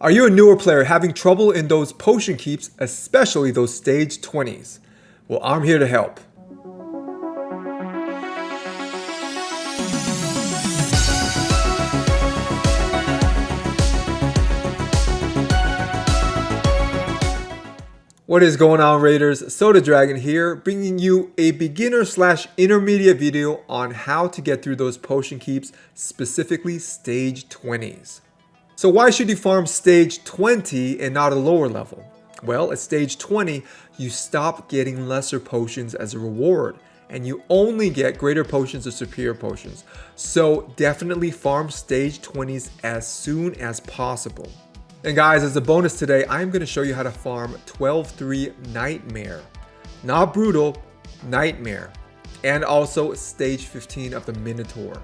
Are you a newer player having trouble in those potion keeps, especially those stage 20s? Well, I'm here to help. What is going on, Raiders? Soda Dragon here, bringing you a beginner/intermediate video on how to get through those potion keeps, specifically stage 20s. So why should you farm stage 20 and not a lower level? Well, at stage 20, you stop getting lesser potions as a reward, and you only get greater potions or superior potions. So definitely farm stage 20s as soon as possible. And guys, as a bonus today, I'm going to show you how to farm 12-3 Nightmare. Not Brutal, Nightmare. And also stage 15 of the Minotaur.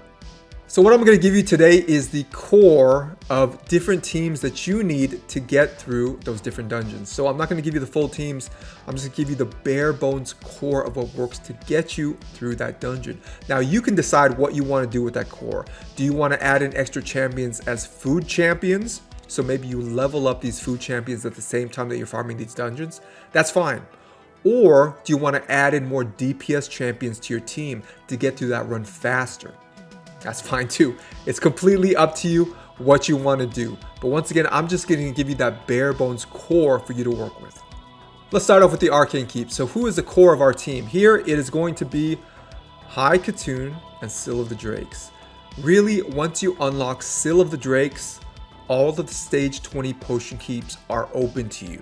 So what I'm going to give you today is the core of different teams that you need to get through those different dungeons. So I'm not going to give you the full teams. I'm just going to give you the bare bones core of what works to get you through that dungeon. Now you can decide what you want to do with that core. Do you want to add in extra champions as food champions? So maybe you level up these food champions at the same time that you're farming these dungeons. That's fine. Or do you want to add in more DPS champions to your team to get through that run faster? That's fine too. It's completely up to you what you want to do. But once again, I'm just going to give you that bare bones core for you to work with. Let's start off with the Arcane Keep. So who is the core of our team? Here it is going to be High Katoon and Seal of the Drakes. Really, once you unlock Seal of the Drakes, all of the stage 20 potion keeps are open to you.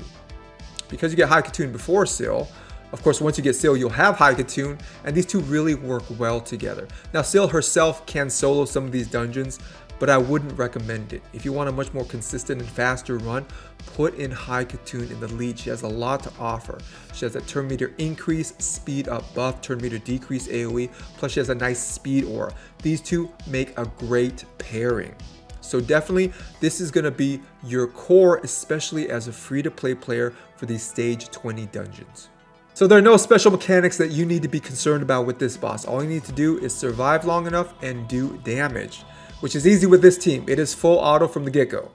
Because you get High Katoon before Seal, of course, once you get Seal, you'll have High Katoon, and these two really work well together. Now, Seal herself can solo some of these dungeons, but I wouldn't recommend it. If you want a much more consistent and faster run, put in High Katoon in the lead. She has a lot to offer. She has a turn meter increase, speed up buff, turn meter decrease AoE, plus she has a nice speed aura. These two make a great pairing. So definitely, this is going to be your core, especially as a free-to-play player for these stage 20 dungeons. So there are no special mechanics that you need to be concerned about with this boss. All you need to do is survive long enough and do damage, which is easy with this team. It is full auto from the get-go.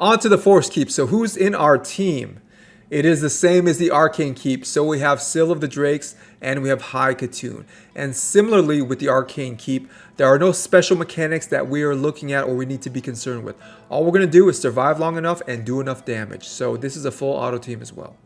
On to the Force Keep. So who's in our team? It is the same as the Arcane Keep. So we have Seal of the Drakes and we have High Katoon. And similarly with the Arcane Keep, there are no special mechanics that we are looking at or we need to be concerned with. All we're going to do is survive long enough and do enough damage. So this is a full auto team as well.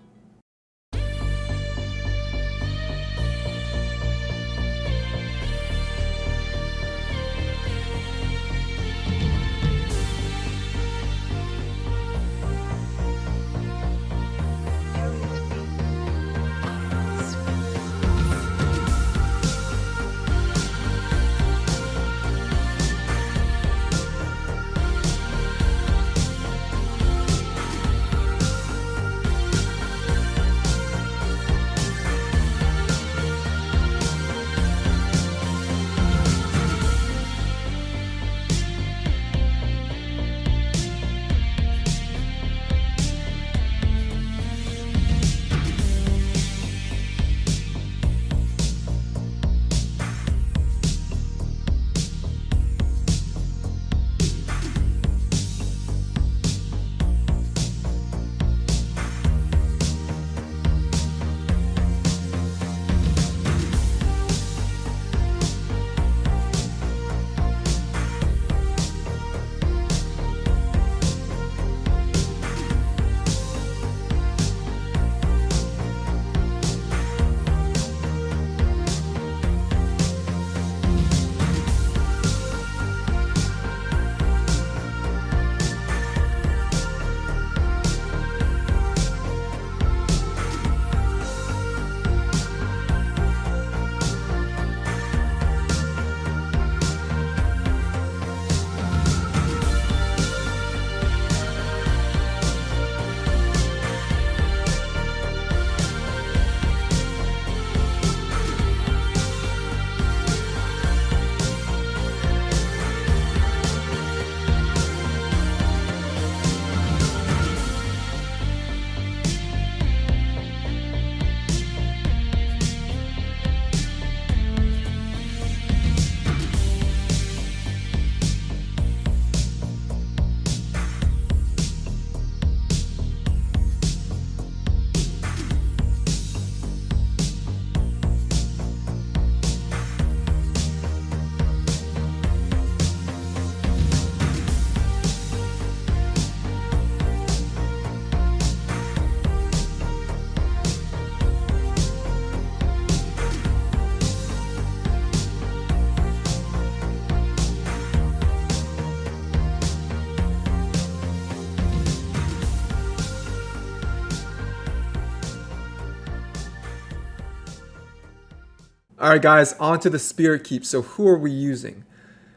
All right, guys, on to the Spirit Keep. So who are we using?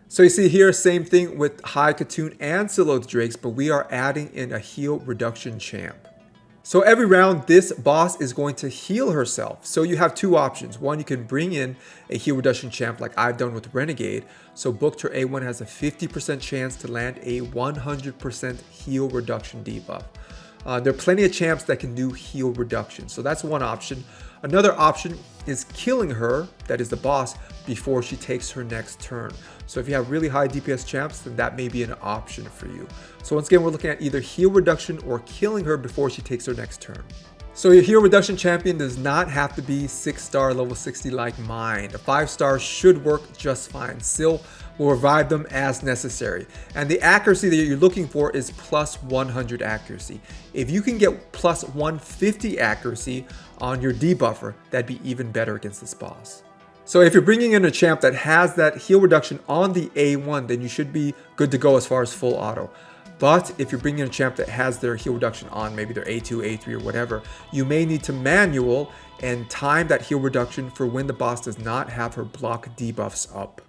So you see here, same thing with High Katoon and Seal of the Drakes, but we are adding in a heal reduction champ. So every round, this boss is going to heal herself. So you have two options. One, you can bring in a heal reduction champ like I've done with Renegade. So Booked her A1 has a 50% chance to land a 100% heal reduction debuff. There are plenty of champs that can do heal reduction. So that's one option. Another option is killing her, that is the boss, before she takes her next turn. So if you have really high DPS champs, then that may be an option for you. So once again, we're looking at either heal reduction or killing her before she takes her next turn. So your heal reduction champion does not have to be 6-star level 60 like mine. A 5-star should work just fine. Still will revive them as necessary. And the accuracy that you're looking for is plus 100 accuracy. If you can get plus 150 accuracy on your debuffer, that'd be even better against this boss. So if you're bringing in a champ that has that heal reduction on the A1, then you should be good to go as far as full auto. But if you're bringing in a champ that has their heal reduction on, maybe their A2, A3 or whatever, you may need to manual and time that heal reduction for when the boss does not have her block debuffs up.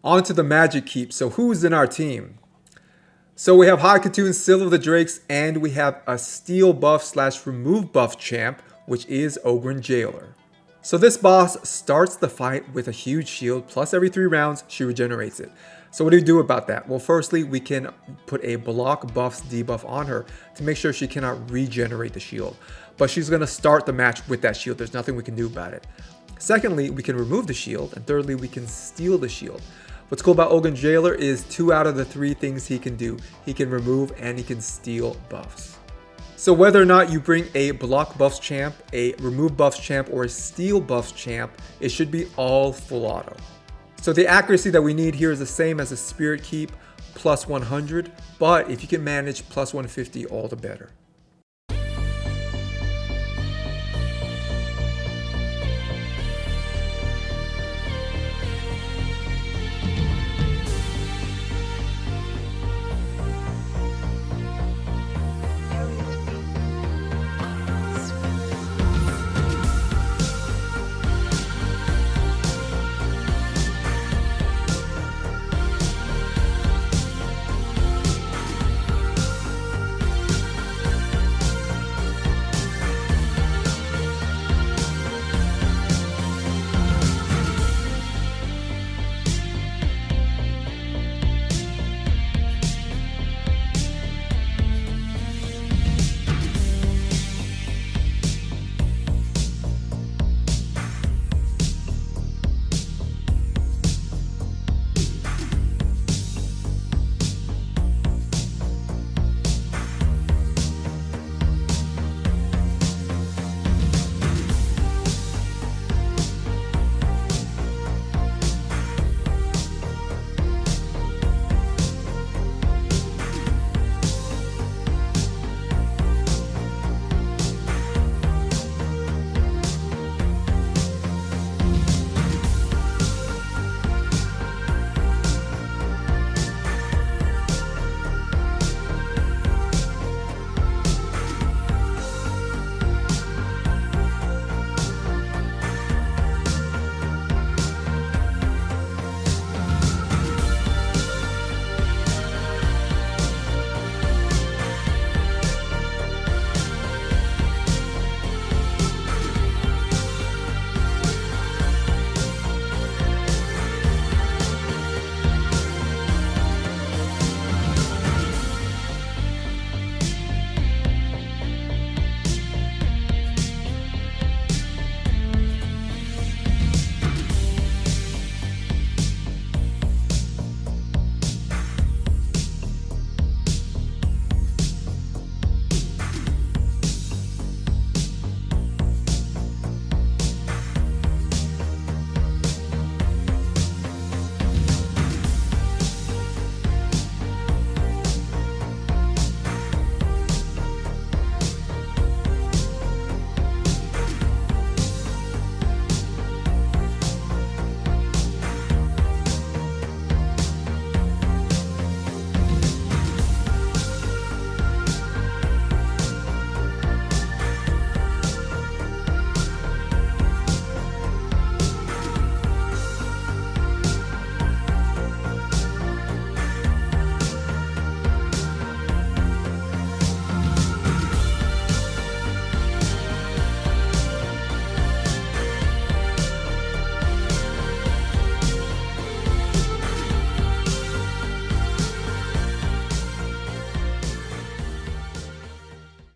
On to the magic keep. So who's in our team? So we have High Katoon, Seal of the Drakes, and we have a steal buff slash remove buff champ, which is Ogryn Jailer. So this boss starts the fight with a huge shield, plus every 3 rounds she regenerates it. So what do we do about that? Well, firstly, we can put a block buffs debuff on her to make sure she cannot regenerate the shield. But she's going to start the match with that shield. There's nothing we can do about it. Secondly, we can remove the shield. And thirdly, we can steal the shield. What's cool about Ogryn Jailer is 2 out of the 3 things he can do. He can remove and he can steal buffs. So whether or not you bring a block buffs champ, a remove buffs champ, or a steal buffs champ, it should be all full auto. So the accuracy that we need here is the same as a Spirit Keep, plus 100, but if you can manage plus 150, all the better.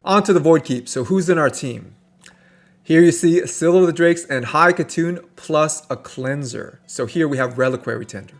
On to the Void Keep. So who's in our team? Here you see Seal of the Drakes and High Katoon plus a Cleanser. So here we have Reliquary Tender.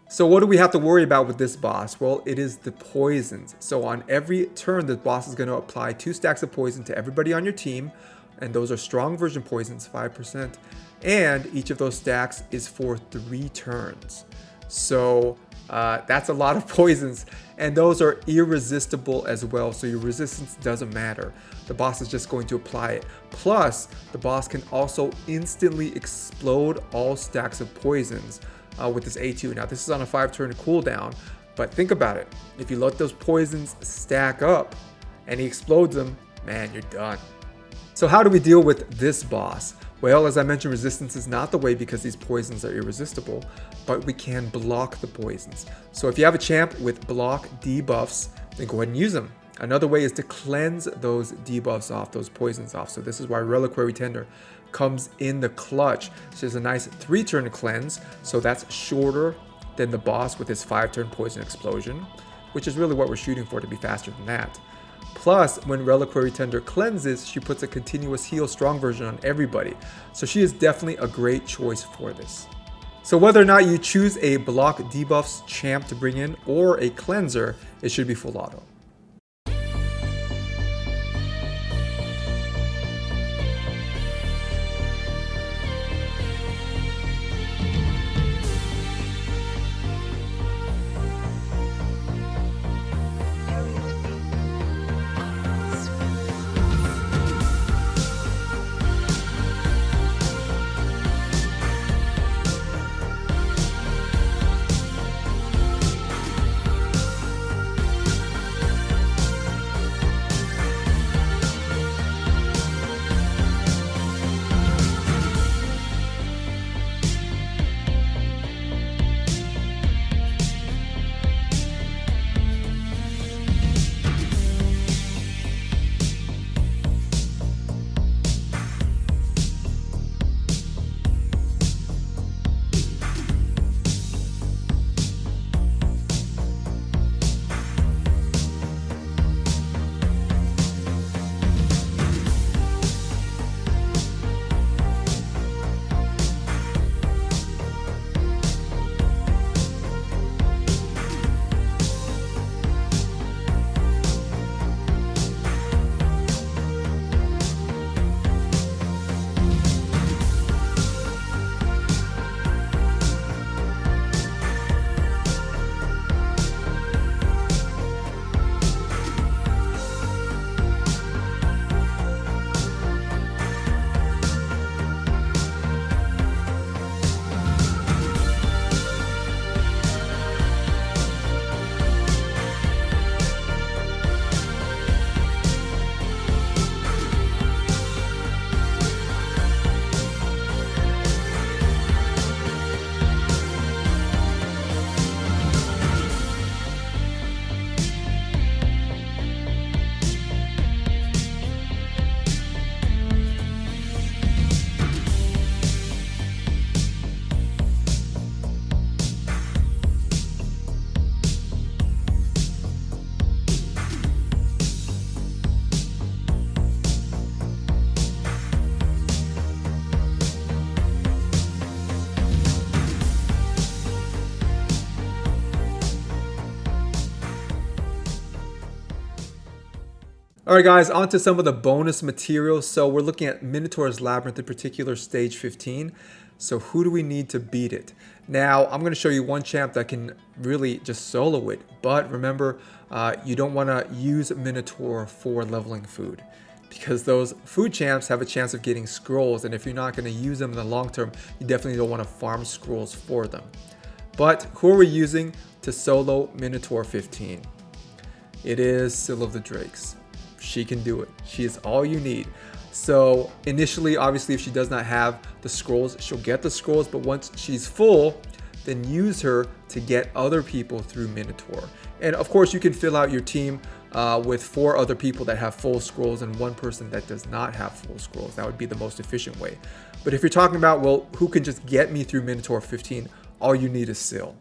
So what do we have to worry about with this boss? Well, it is the poisons. So on every turn, the boss is going to apply 2 stacks of poison to everybody on your team. And those are strong version poisons, 5%. And each of those stacks is for 3 turns. So that's a lot of poisons. And those are irresistible as well. So your resistance doesn't matter. The boss is just going to apply it. Plus, the boss can also instantly explode all stacks of poisons with this A2. Now, this is on a 5-turn cooldown. But think about it. If you let those poisons stack up and he explodes them, man, you're done. So how do we deal with this boss? Well, as I mentioned, resistance is not the way because these poisons are irresistible, but we can block the poisons. So if you have a champ with block debuffs, then go ahead and use them. Another way is to cleanse those debuffs off, those poisons off. So this is why Reliquary Tender comes in the clutch. So there's a nice 3-turn cleanse, so that's shorter than the boss with his 5-turn poison explosion, which is really what we're shooting for, to be faster than that. Plus, when Reliquary Tender cleanses, she puts a continuous heal strong version on everybody. So she is definitely a great choice for this. So whether or not you choose a block debuffs champ to bring in or a cleanser, it should be full auto. Alright guys, on to some of the bonus materials. So we're looking at Minotaur's Labyrinth, in particular stage 15. So who do we need to beat it? Now, I'm going to show you one champ that can really just solo it. But remember, you don't want to use Minotaur for leveling food, because those food champs have a chance of getting scrolls, and if you're not going to use them in the long term, you definitely don't want to farm scrolls for them. But who are we using to solo Minotaur 15? It is Syl of the Drakes. She can do it. She is all you need. So initially, obviously, if she does not have the scrolls, she'll get the scrolls, but once she's full, then use her to get other people through Minotaur. And of course, you can fill out your team with 4 other people that have full scrolls and 1 person that does not have full scrolls. That would be the most efficient way. But if you're talking about, well, who can just get me through Minotaur 15, all you need is Syl.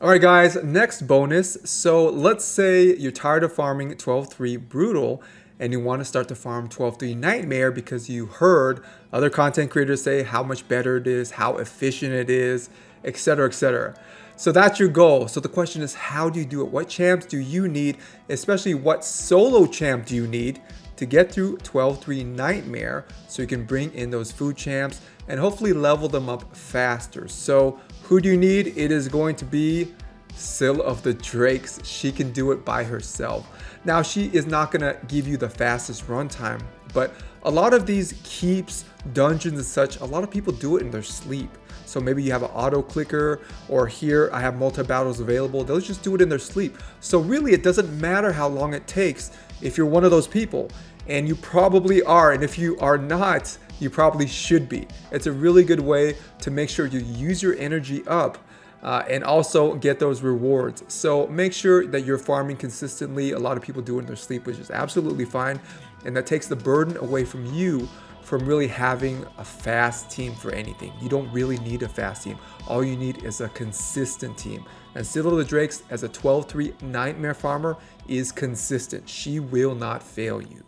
Alright guys, next bonus. So let's say you're tired of farming 12-3 Brutal and you want to start to farm 12-3 Nightmare because you heard other content creators say how much better it is, how efficient it is, etc, etc. So that's your goal. So the question is, how do you do it? What champs do you need, especially what solo champ do you need to get through 12-3 Nightmare so you can bring in those food champs and hopefully level them up faster. So who do you need? It is going to be Syl of the Drakes. She can do it by herself. Now, she is not going to give you the fastest runtime, but a lot of these keeps, dungeons and such, a lot of people do it in their sleep. So maybe you have an auto clicker, or here I have multi-battles available. They'll just do it in their sleep. So really, it doesn't matter how long it takes if you're one of those people, and you probably are. And if you are not, you probably should be. It's a really good way to make sure you use your energy up and also get those rewards. So make sure that you're farming consistently. A lot of people do it in their sleep, which is absolutely fine. And that takes the burden away from you from really having a fast team for anything. You don't really need a fast team. All you need is a consistent team. And Syl of the Drakes as a 12-3 Nightmare farmer is consistent. She will not fail you.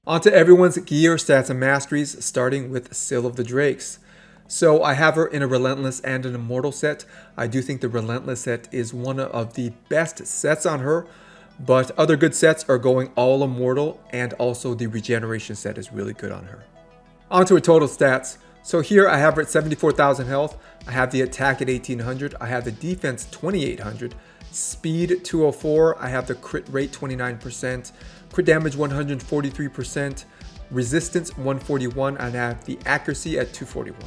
On to everyone's gear, stats, and masteries, starting with Syl of the Drakes. So I have her in a Relentless and an Immortal set. I do think the Relentless set is one of the best sets on her, but other good sets are going all Immortal, and also the Regeneration set is really good on her. On to her total stats. So here I have her at 74,000 health. I have the attack at 1800. I have the defense 2800. Speed 204. I have the crit rate 29%. Crit damage 143%. Resistance 141. And I have the accuracy at 241.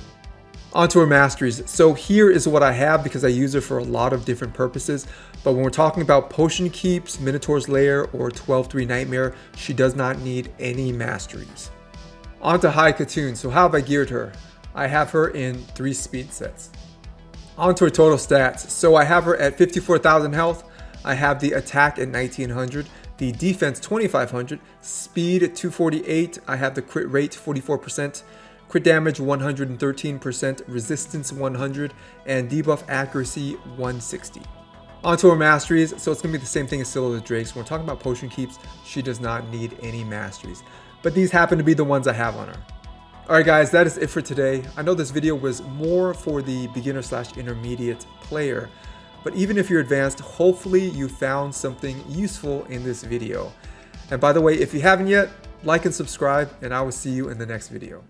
Onto her masteries. So here is what I have because I use her for a lot of different purposes. But when we're talking about potion keeps, Minotaur's Lair, or 12-3 Nightmare, she does not need any masteries. Onto High Katoon. So how have I geared her? I have her in 3 speed sets. Onto her total stats. So I have her at 54,000 health. I have the attack at 1900, the defense 2500, speed 248. I have the crit rate 44%, crit damage 113%, resistance 100, and debuff accuracy 160. Onto her masteries. So it's going to be the same thing as Syl of the Drakes. When we're talking about potion keeps, she does not need any masteries. But these happen to be the ones I have on her. Alright guys, that is it for today. I know this video was more for the beginner/intermediate player, but even if you're advanced, hopefully you found something useful in this video. And by the way, if you haven't yet, like and subscribe, and I will see you in the next video.